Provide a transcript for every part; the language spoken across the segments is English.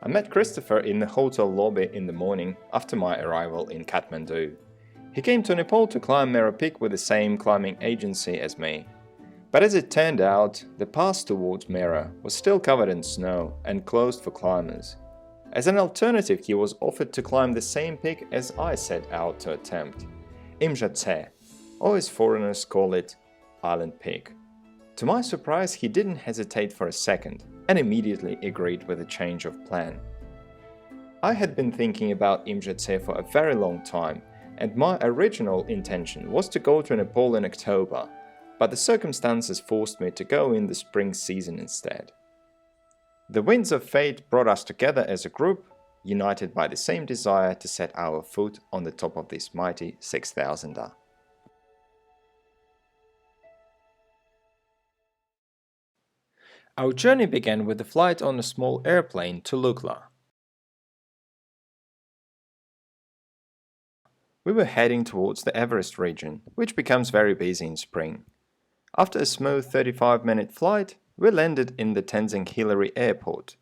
I met Christopher in the hotel lobby in the morning after my arrival in Kathmandu. He came to Nepal to climb Mera Peak with the same climbing agency as me. But as it turned out, the pass towards Mera was still covered in snow and closed for climbers. As an alternative, he was offered to climb the same peak as I set out to attempt, Imja Tse, or as foreigners call it, Island Peak. To my surprise, he didn't hesitate for a second and immediately agreed with a change of plan. I had been thinking about Imja Tse for a very long time, and my original intention was to go to Nepal in October, but the circumstances forced me to go in the spring season instead. The winds of fate brought us together as a group, united by the same desire to set our foot on the top of this mighty 6,000er. Our journey began with a flight on a small airplane to Lukla. We were heading towards the Everest region, which becomes very busy in spring. After a smooth 35-minute flight, we landed in the Tenzing Hillary Airport,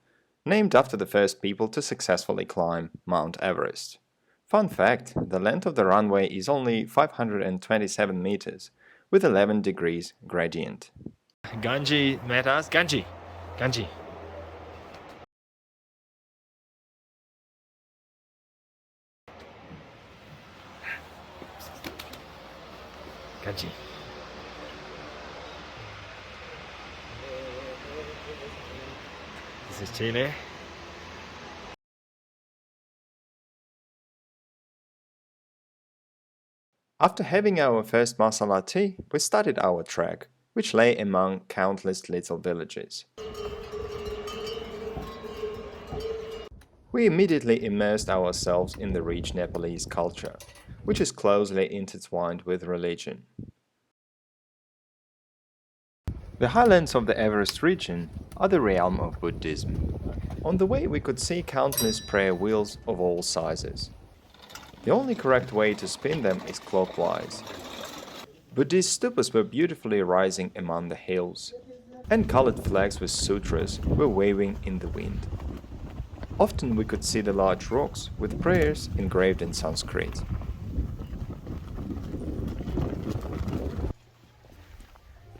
named after the first people to successfully climb Mount Everest. Fun fact, the length of the runway is only 527 meters, with 11 degrees gradient. Ganji met us. Ganji. Ganji. Ganji. This is Chile. After having our first masala tea, we started our trek, which lay among countless little villages. We immediately immersed ourselves in the rich Nepalese culture, which is closely intertwined with religion. The highlands of the Everest region are the realm of Buddhism. On the way we could see countless prayer wheels of all sizes. The only correct way to spin them is clockwise. Buddhist stupas were beautifully rising among the hills, and colored flags with sutras were waving in the wind. Often we could see the large rocks with prayers engraved in Sanskrit.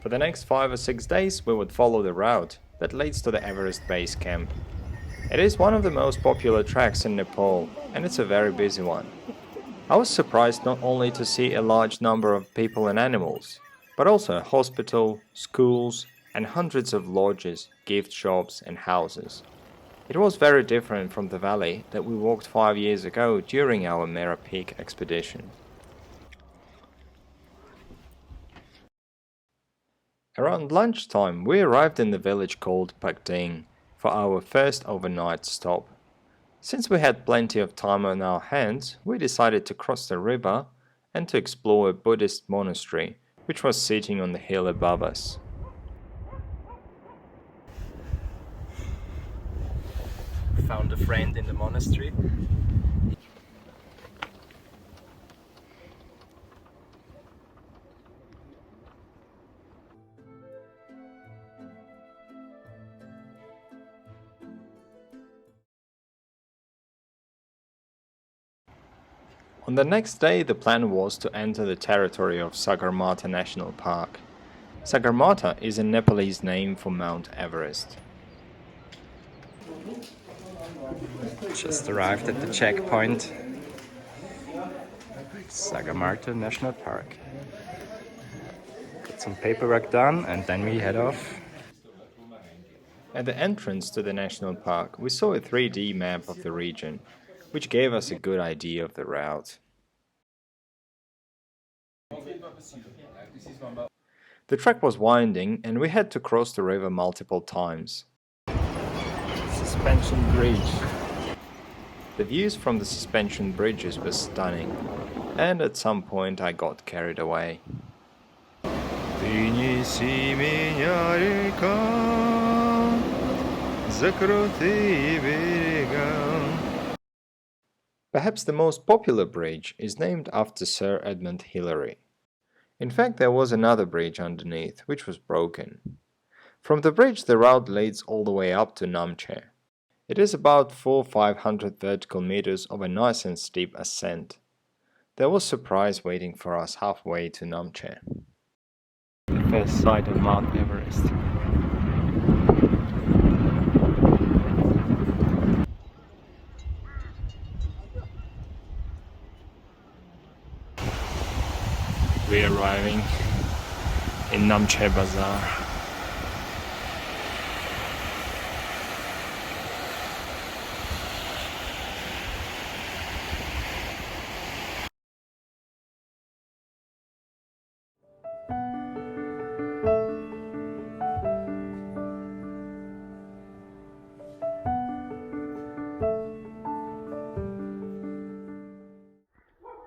For the next 5 or 6 days we would follow the route that leads to the Everest base camp. It is one of the most popular treks in Nepal, and it's a very busy one. I was surprised not only to see a large number of people and animals, but also a hospital, schools, and hundreds of lodges, gift shops, and houses. It was very different from the valley that we walked 5 years ago during our Mera Peak expedition. Around lunchtime, we arrived in the village called Pakding for our first overnight stop. Since we had plenty of time on our hands, we decided to cross the river and to explore a Buddhist monastery, which was sitting on the hill above us. Found a friend in the monastery. On the next day, the plan was to enter the territory of Sagarmatha National Park. Sagarmatha is a Nepalese name for Mount Everest. Just arrived at the checkpoint. Sagarmatha National Park. Get some paperwork done and then we head off. At the entrance to the national park, we saw a 3D map of the region, which gave us a good idea of the route. The trek was winding and we had to cross the river multiple times. Suspension bridge. The views from the suspension bridges were stunning, and at some point I got carried away. Perhaps the most popular bridge is named after Sir Edmund Hillary. In fact, there was another bridge underneath, which was broken. From the bridge the route leads all the way up to Namche. It is about 400-500 vertical meters of a nice and steep ascent. There was surprise waiting for us halfway to Namche. The first sight of Mount Everest. We're arriving in Namche Bazaar.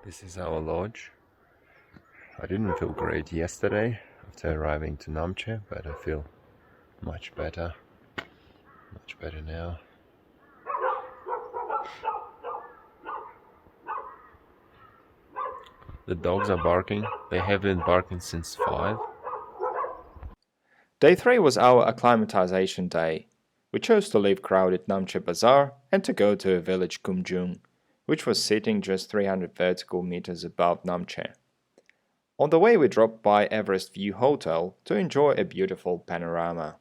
This is our lodge. I didn't feel great yesterday after arriving to Namche, but I feel much better now. The dogs are barking. They have been barking since 5. Day 3 was our acclimatization day. We chose to leave crowded Namche Bazaar and to go to a village Kumjung, which was sitting just 300 vertical meters above Namche. On the way we dropped by Everest View Hotel to enjoy a beautiful panorama.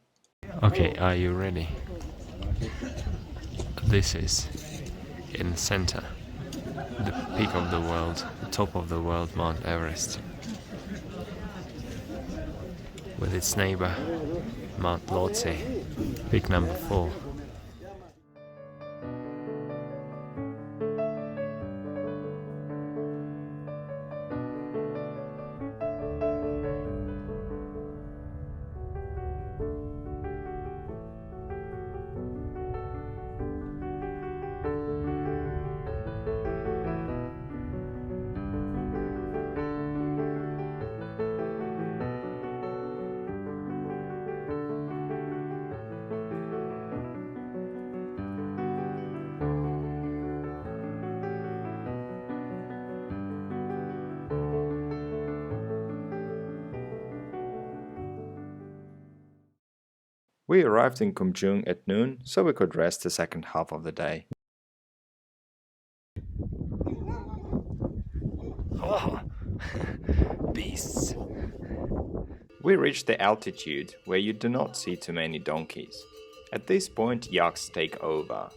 Okay, are you ready? This is in the center, the peak of the world, the top of the world, Mount Everest, with its neighbor, Mount Lhotse, peak number 4. We arrived in Kumjung at noon so we could rest the second half of the day. Oh, beasts. We reached the altitude where you do not see too many donkeys. At this point, yaks take over.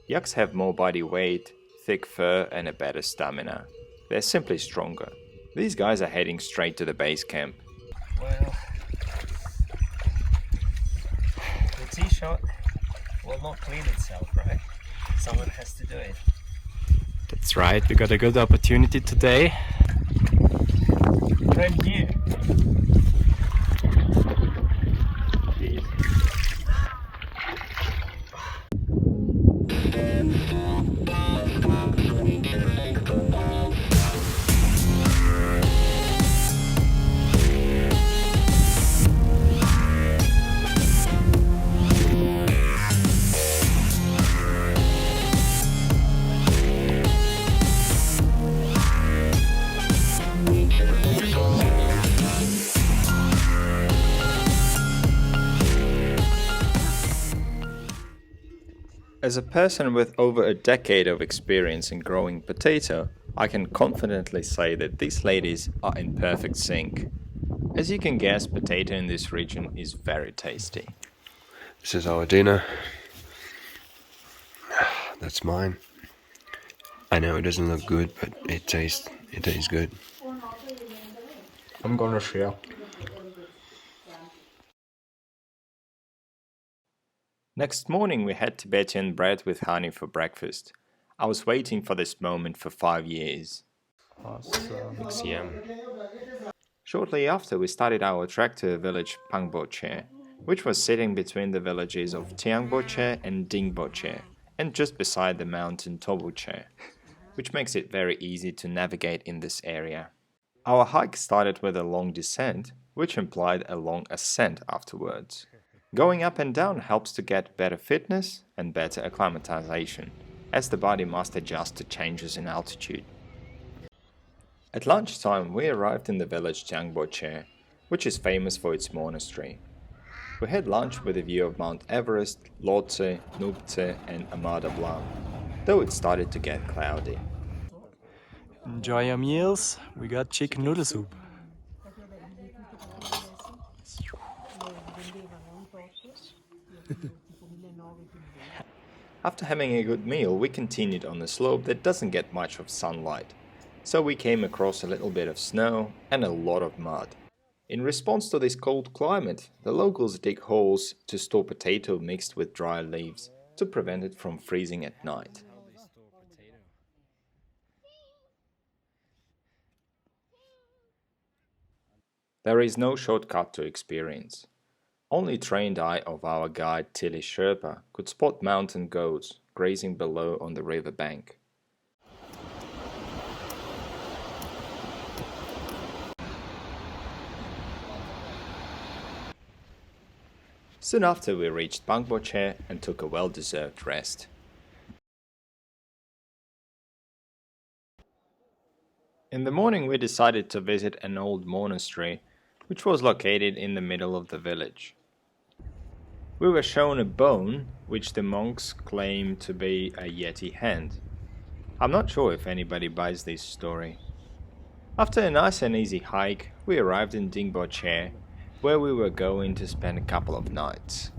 Yaks have more body weight, thick fur and a better stamina. They're simply stronger. These guys are heading straight to the base camp. Well, the tee shot will not clean itself, right? Someone has to do it. That's right, we got a good opportunity today. Brand new. As a person with over a decade of experience in growing potato, I can confidently say that these ladies are in perfect sync. As you can guess, potato in this region is very tasty. This is our dinner. That's mine. I know it doesn't look good, but it tastes good. I'm gonna share. Next morning we had Tibetan bread with honey for breakfast. I was waiting for this moment for 5 years. XM. Shortly after we started our trek to the village Pangboche, which was sitting between the villages of Tiangboche and Dingboche, and just beside the mountain Tobuche, which makes it very easy to navigate in this area. Our hike started with a long descent, which implied a long ascent afterwards. Going up and down helps to get better fitness and better acclimatization, as the body must adjust to changes in altitude. At lunchtime, we arrived in the village Tiangboche, which is famous for its monastery. We had lunch with a view of Mount Everest, Lhotse, Nuptse and Amada Blanc, though it started to get cloudy. Enjoy your meals. We got chicken noodle soup. After having a good meal, we continued on the slope that doesn't get much of sunlight, so we came across a little bit of snow and a lot of mud. In response to this cold climate, the locals dig holes to store potato mixed with dry leaves to prevent it from freezing at night. There is no shortcut to experience. Only trained eye of our guide Tilly Sherpa could spot mountain goats grazing below on the river bank. Soon after we reached Bangboche and took a well-deserved rest. In the morning we decided to visit an old monastery which was located in the middle of the village. We were shown a bone which the monks claim to be a Yeti hand. I'm not sure if anybody buys this story. After a nice and easy hike, we arrived in Dingboche, where we were going to spend a couple of nights.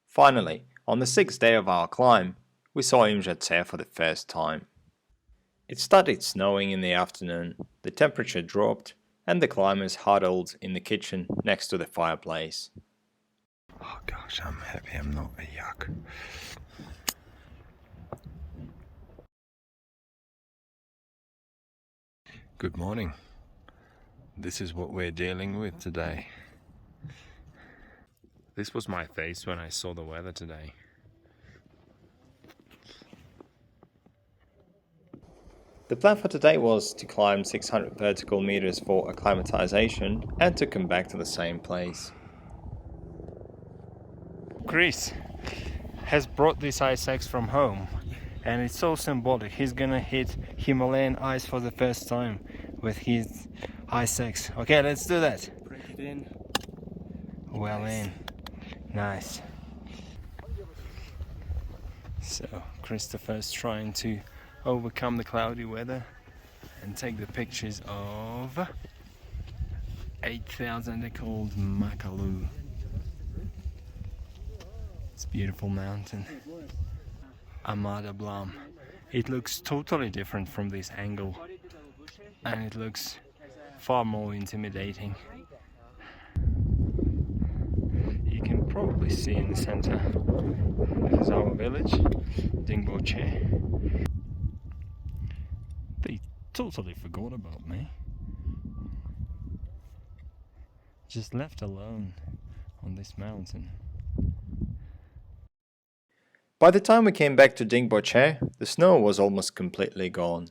Finally, on the 6th day of our climb, we saw Imja Tse for the first time. It started snowing in the afternoon, the temperature dropped, and the climbers huddled in the kitchen next to the fireplace. Oh gosh, I'm happy I'm not a yak. Good morning. This is what we're dealing with today. This was my face when I saw the weather today. The plan for today was to climb 600 vertical meters for acclimatization and to come back to the same place. Chris has brought this ice axe from home, and it's so symbolic. He's gonna hit Himalayan ice for the first time with his ice axe. Okay, let's do that. Break it in. Well in. Nice. So Christopher's trying to overcome the cloudy weather and take the pictures of 8,000 called Makalu. It's a beautiful mountain. Amada Blanc. It looks totally different from this angle, and it looks far more intimidating. You can probably see in the center, this is our village, Dingboche. They totally forgot about me. Just left alone on this mountain. By the time we came back to Dingboche, the snow was almost completely gone.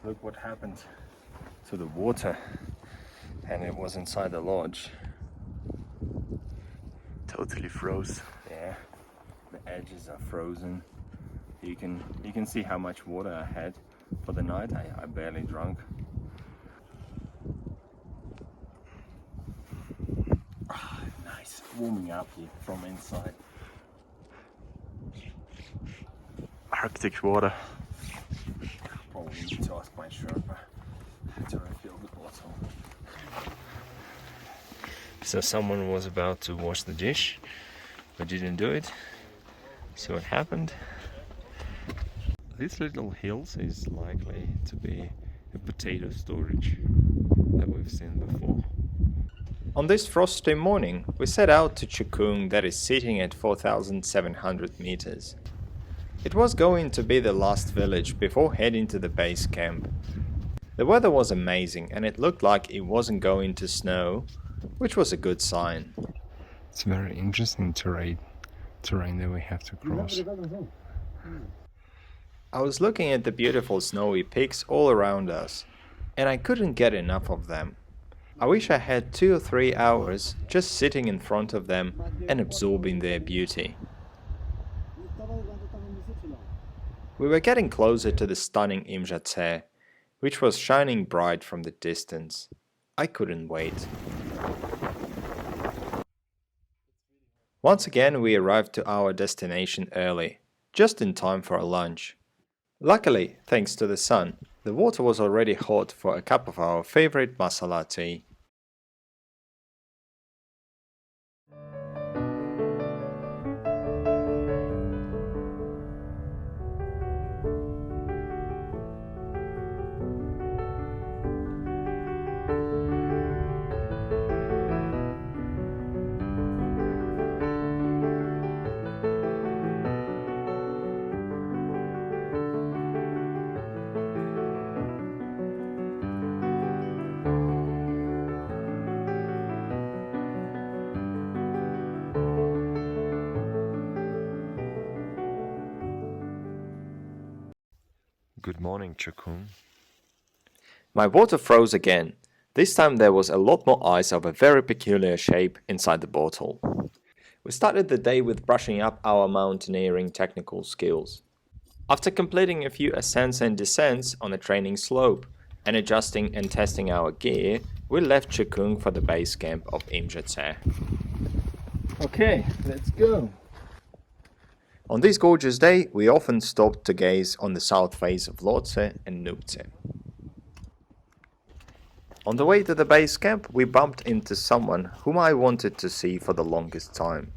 Look what happened to the water, and it was inside the lodge. Totally froze. Yeah, the edges are frozen. You can see how much water I had for the night. I barely drank. Nice, warming up here from inside. Arctic water. Probably need to ask my Sherpa to refill the bottle. So someone was about to wash the dish, but didn't do it. See what happened? This little hills is likely to be a potato storage that we've seen before. On this frosty morning, we set out to Chukung, that is sitting at 4,700 meters. It was going to be the last village before heading to the base camp. The weather was amazing and it looked like it wasn't going to snow, which was a good sign. It's very interesting terrain that we have to cross. I was looking at the beautiful snowy peaks all around us, and I couldn't get enough of them. I wish I had 2 or 3 hours just sitting in front of them and absorbing their beauty. We were getting closer to the stunning Imja Tse, which was shining bright from the distance. I couldn't wait. Once again we arrived to our destination early, just in time for a lunch. Luckily, thanks to the sun, the water was already hot for a cup of our favorite masala tea. Good morning, Chukung. My water froze again. This time there was a lot more ice of a very peculiar shape inside the bottle. We started the day with brushing up our mountaineering technical skills. After completing a few ascents and descents on a training slope and adjusting and testing our gear, we left Chukung for the base camp of Imja Tse. Okay, let's go. On this gorgeous day, we often stopped to gaze on the south face of Lhotse and Nuptse. On the way to the base camp, we bumped into someone whom I wanted to see for the longest time.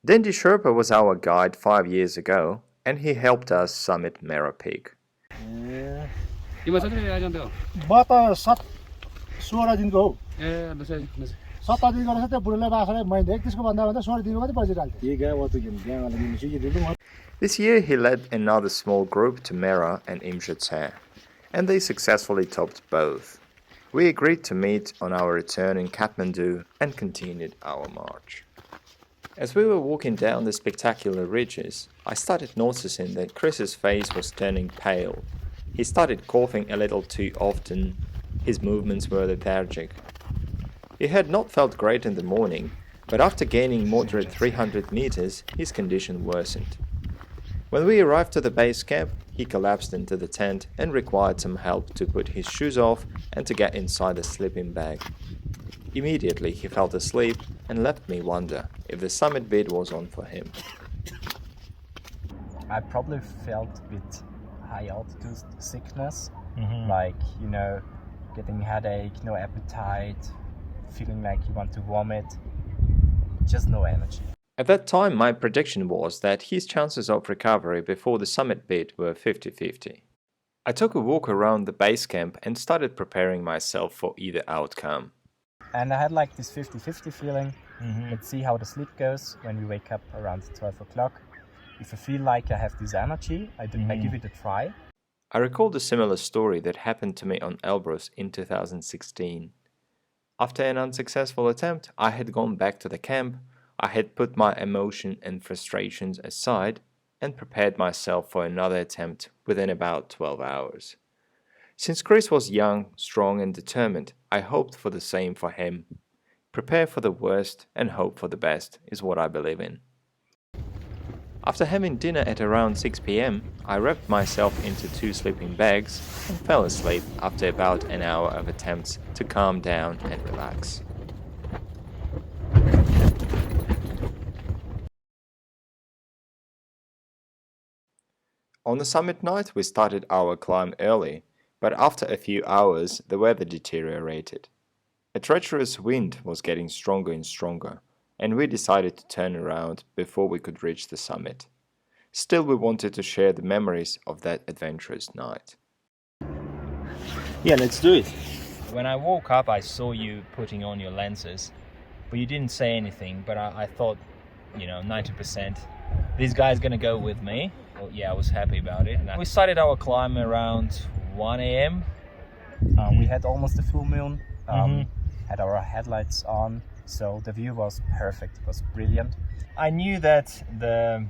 Dendi Sherpa was our guide 5 years ago, and he helped us summit Mera Peak. इमा चाहिँ के आइजन्थ्यो म त 16 दिनको हो ए बसे बसे 17 दिन गरेर त्यो बुढोलाई बाख्राले मैले त्यसको भन्दा 16 दिनको मात्रै बजिरहेको थियो ये गए वो तो क्या वाला दिन चाहिँ दिनु This year he led another small group to Mera and Imja Tse, and they successfully topped both. We agreed to meet on our return in Kathmandu and continued our march. As we were walking down the spectacular ridges, I started noticing that Chris's face was turning pale. He started coughing a little too often. His movements were lethargic. He had not felt great in the morning, but after gaining moderate 300 meters, his condition worsened. When we arrived to the base camp, he collapsed into the tent and required some help to put his shoes off and to get inside the sleeping bag. Immediately he fell asleep and left me wonder if the summit bid was on for him. I probably felt a bit high altitude sickness, like, getting headache, no appetite, feeling like you want to vomit, just no energy. At that time, my prediction was that his chances of recovery before the summit bid were 50-50. I took a walk around the base camp and started preparing myself for either outcome. And I had like this 50-50 feeling. Let's see how the sleep goes when we wake up around 12 o'clock. If I feel like I have this energy, I give it a try. I recalled a similar story that happened to me on Elbrus in 2016. After an unsuccessful attempt, I had gone back to the camp. I had put my emotion and frustrations aside and prepared myself for another attempt within about 12 hours. Since Chris was young, strong and determined, I hoped for the same for him. Prepare for the worst and hope for the best is what I believe in. After having dinner at around 6 p.m, I wrapped myself into 2 sleeping bags and fell asleep after about an hour of attempts to calm down and relax. On the summit night, we started our climb early, but after a few hours, the weather deteriorated. A treacherous wind was getting stronger and stronger, and we decided to turn around before we could reach the summit. Still, we wanted to share the memories of that adventurous night. Yeah, let's do it. When I woke up, I saw you putting on your lenses, but you didn't say anything. But I thought, 90%, this guy's gonna go with me. Well, yeah, I was happy about it. And we started our climb around 1 a.m. We had almost a full moon, had our headlights on, so the view was perfect. It was brilliant. I knew that the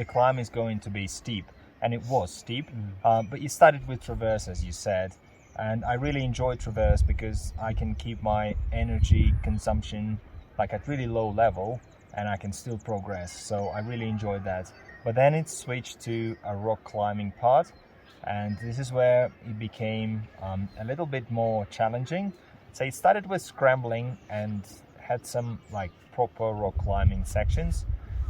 climb is going to be steep, and it was steep, but you started with traverse, as you said, and I really enjoy traverse because I can keep my energy consumption like at really low level, and I can still progress, so I really enjoyed that. But then it switched to a rock climbing part, and this is where it became a little bit more challenging. So it started with scrambling and had some like proper rock climbing sections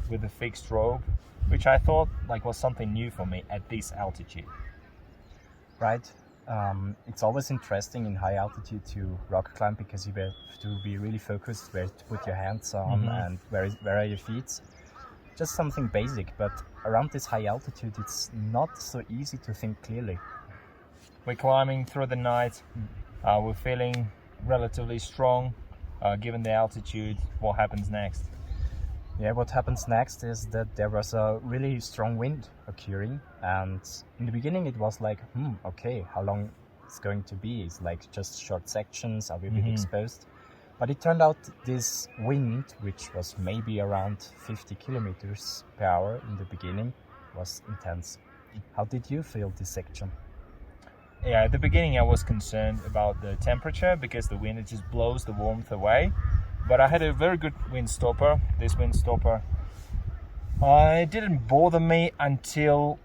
with a fixed rope, which I thought was something new for me at this altitude. Right. It's always interesting in high altitude to rock climb because you have to be really focused where to put your hands on and where are your feet. Just something basic, but around this high altitude it's not so easy to think clearly. We're climbing through the night, we're feeling relatively strong given the altitude. What happens next? Yeah, what happens next is that there was a really strong wind occurring, and in the beginning it was like, okay, how long it's going to be? It's like just short sections, are we a bit exposed? But it turned out this wind, which was maybe around 50 kilometers per hour in the beginning, was intense. How did you feel this section? Yeah, at the beginning I was concerned about the temperature because the wind, it just blows the warmth away. But I had a very good wind stopper. This wind stopper, it didn't bother me until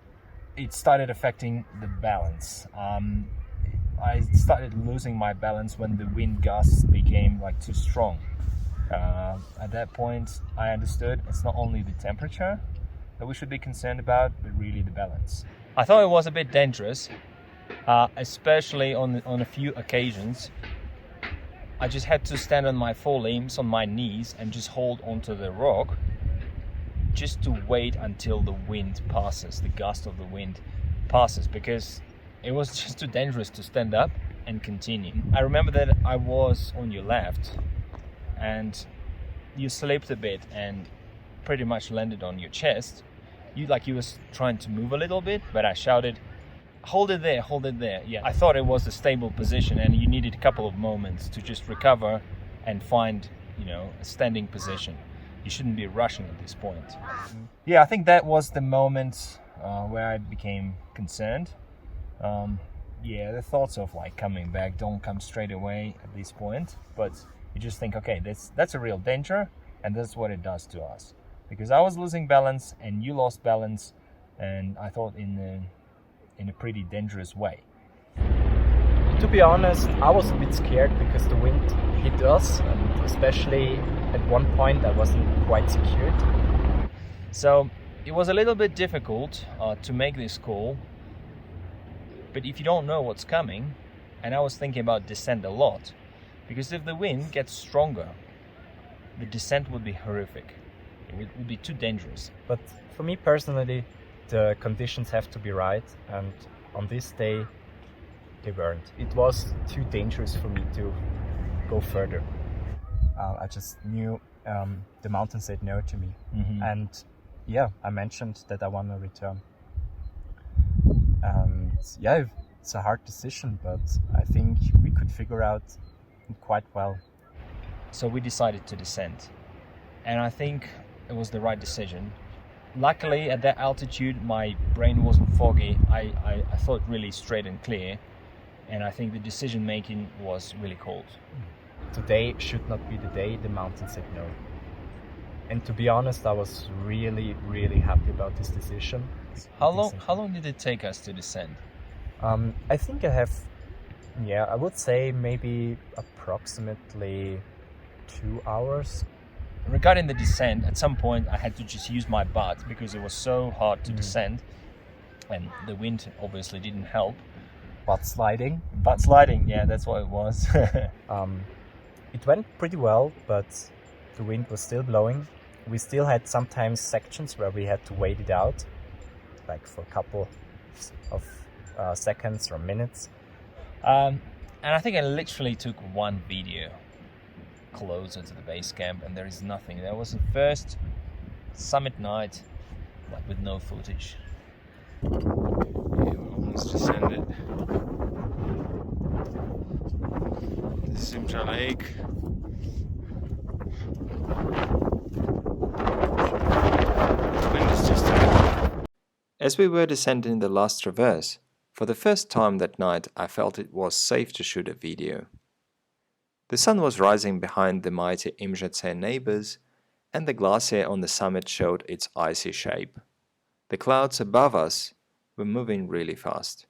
it started affecting the balance. I started losing my balance when the wind gusts became too strong. At that point, I understood it's not only the temperature that we should be concerned about, but really the balance. I thought it was a bit dangerous, especially on a few occasions. I just had to stand on my forelimbs, on my knees, and just hold onto the rock just to wait until the wind passes, the gust of the wind passes, because it was just too dangerous to stand up and continue. I remember that I was on your left and you slipped a bit and pretty much landed on your chest. You was trying to move a little bit, but I shouted, hold it there, hold it there. Yeah, I thought it was a stable position and you needed a couple of moments to just recover and find, a standing position. You shouldn't be rushing at this point. Yeah, I think that was the moment where I became concerned. The thoughts of coming back don't come straight away at this point, but you just think, okay, that's a real danger, and that's what it does to us. Because I was losing balance and you lost balance, and I thought in a pretty dangerous way. To be honest, I was a bit scared because the wind hit us, and especially at one point I wasn't quite secured. So it was a little bit difficult to make this call, but if you don't know what's coming, and I was thinking about descent a lot, because if the wind gets stronger, the descent would be horrific. It would be too dangerous. But for me personally, the conditions have to be right, and on this day they weren't. It was too dangerous for me to go further. I just knew the mountain said no to me, and I mentioned that I want to return. And it's a hard decision, but I think we could figure out quite well. So we decided to descend, and I think it was the right decision. Luckily, at that altitude, my brain wasn't foggy. I thought really straight and clear, and I think the decision making was really cold. Today should not be the day the mountain said no. And to be honest, I was really, really happy about this decision. How long did it take us to descend? I think I would say maybe approximately 2 hours. Regarding the descent, at some point I had to just use my butt because it was so hard to descend, and the wind obviously didn't help. Butt sliding, yeah, that's what it was. It went pretty well, but the wind was still blowing. We still had sometimes sections where we had to wait it out, like for a couple of seconds or minutes. And I think I literally took one video closer to the base camp, and there is nothing. That was the first summit night, like with no footage. Yeah, we're almost descended. This is Imja Lake. The wind is just As we were descending the last traverse, for the first time that night I felt it was safe to shoot a video. The sun was rising behind the mighty Imja Tse neighbors, and the glacier on the summit showed its icy shape. The clouds above us were moving really fast.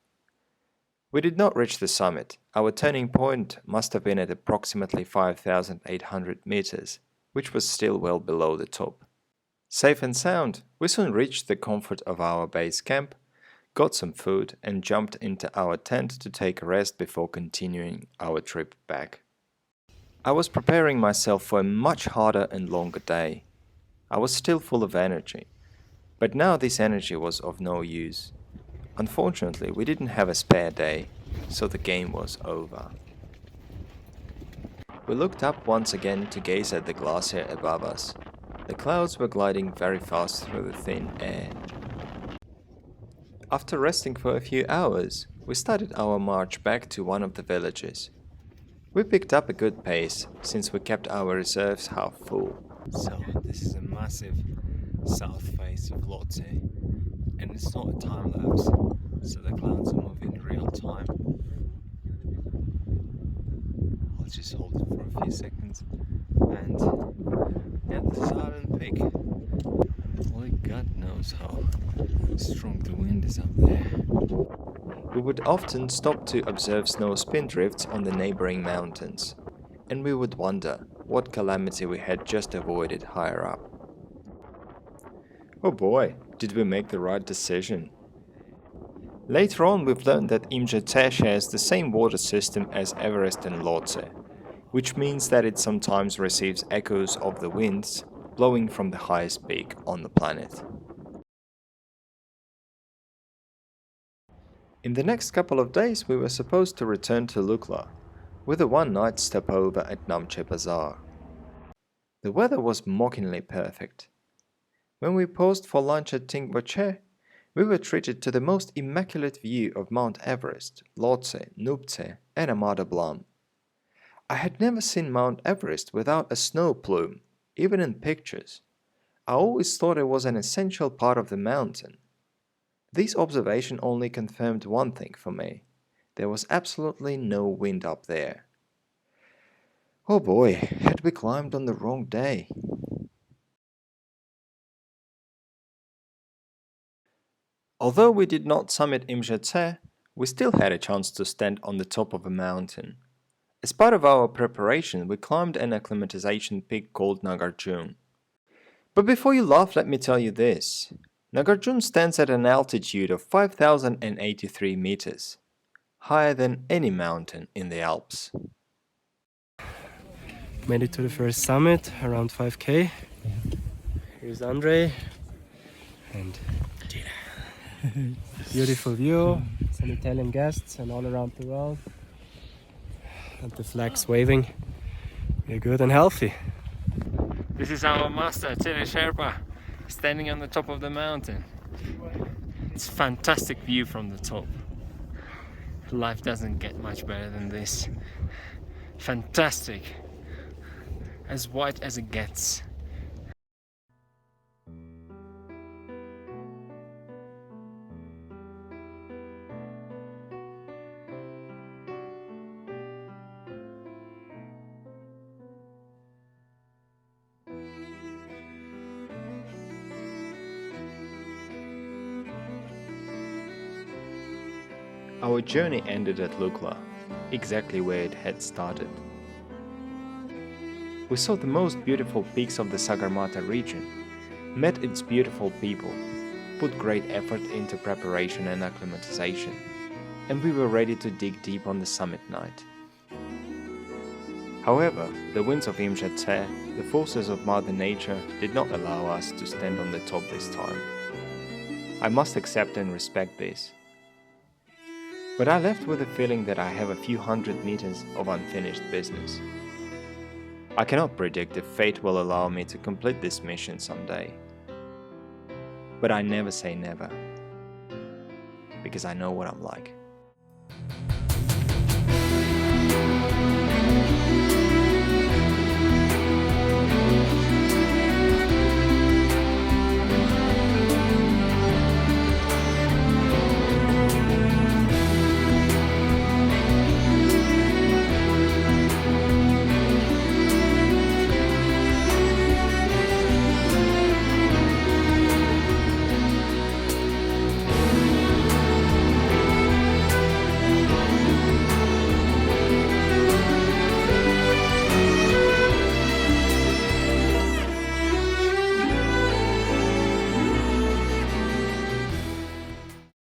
We did not reach the summit. Our turning point must have been at approximately 5,800 meters, which was still well below the top. Safe and sound, we soon reached the comfort of our base camp, got some food, and jumped into our tent to take a rest before continuing our trip back. I was preparing myself for a much harder and longer day. I was still full of energy, but now this energy was of no use. Unfortunately, we didn't have a spare day, so the game was over. We looked up once again to gaze at the glacier above us. The clouds were gliding very fast through the thin air. After resting for a few hours, we started our march back to one of the villages. We picked up a good pace, since we kept our reserves half full. So this is a massive south face of Lhotse, and it's not a time lapse, so the clouds are moving in real time. I'll just hold it for a few seconds, and yeah, the silent peak. Only God knows how strong the wind is up there. We would often stop to observe snow spindrifts on the neighboring mountains, and we would wonder what calamity we had just avoided higher up. Oh boy, did we make the right decision. Later on we've learned that Imja Tse shares the same water system as Everest and Lhotse, which means that it sometimes receives echoes of the winds blowing from the highest peak on the planet. In the next couple of days we were supposed to return to Lukla, with a one-night stopover at Namche Bazaar. The weather was mockingly perfect. When we paused for lunch at Tingba Tse, we were treated to the most immaculate view of Mount Everest, Lhotse, Nuptse, and Amada Blam. I had never seen Mount Everest without a snow plume, even in pictures. I always thought it was an essential part of the mountain. This observation only confirmed one thing for me. There was absolutely no wind up there. Oh boy, had we climbed on the wrong day. Although we did not summit Imja Tse, we still had a chance to stand on the top of a mountain. As part of our preparation, we climbed an acclimatization peak called Nagarjun. But before you laugh, let me tell you this. Nagarjun stands at an altitude of 5,083 meters, higher than any mountain in the Alps. Made it to the first summit, around 5k. Here's Andre and beautiful view, some Italian guests and all around the world. And the flags waving. We're good and healthy. This is our master, Tere Sherpa, standing on the top of the mountain. It's a fantastic view from the top. Life doesn't get much better than this. Fantastic. As white as it gets. Our journey ended at Lukla, exactly where it had started. We saw the most beautiful peaks of the Sagarmatha region, met its beautiful people, put great effort into preparation and acclimatization, and we were ready to dig deep on the summit night. However, the Winds of Imja Tse, the forces of Mother Nature, did not allow us to stand on the top this time. I must accept and respect this. But I left with a feeling that I have a few hundred meters of unfinished business. I cannot predict if fate will allow me to complete this mission someday. But I never say never, because I know what I'm like.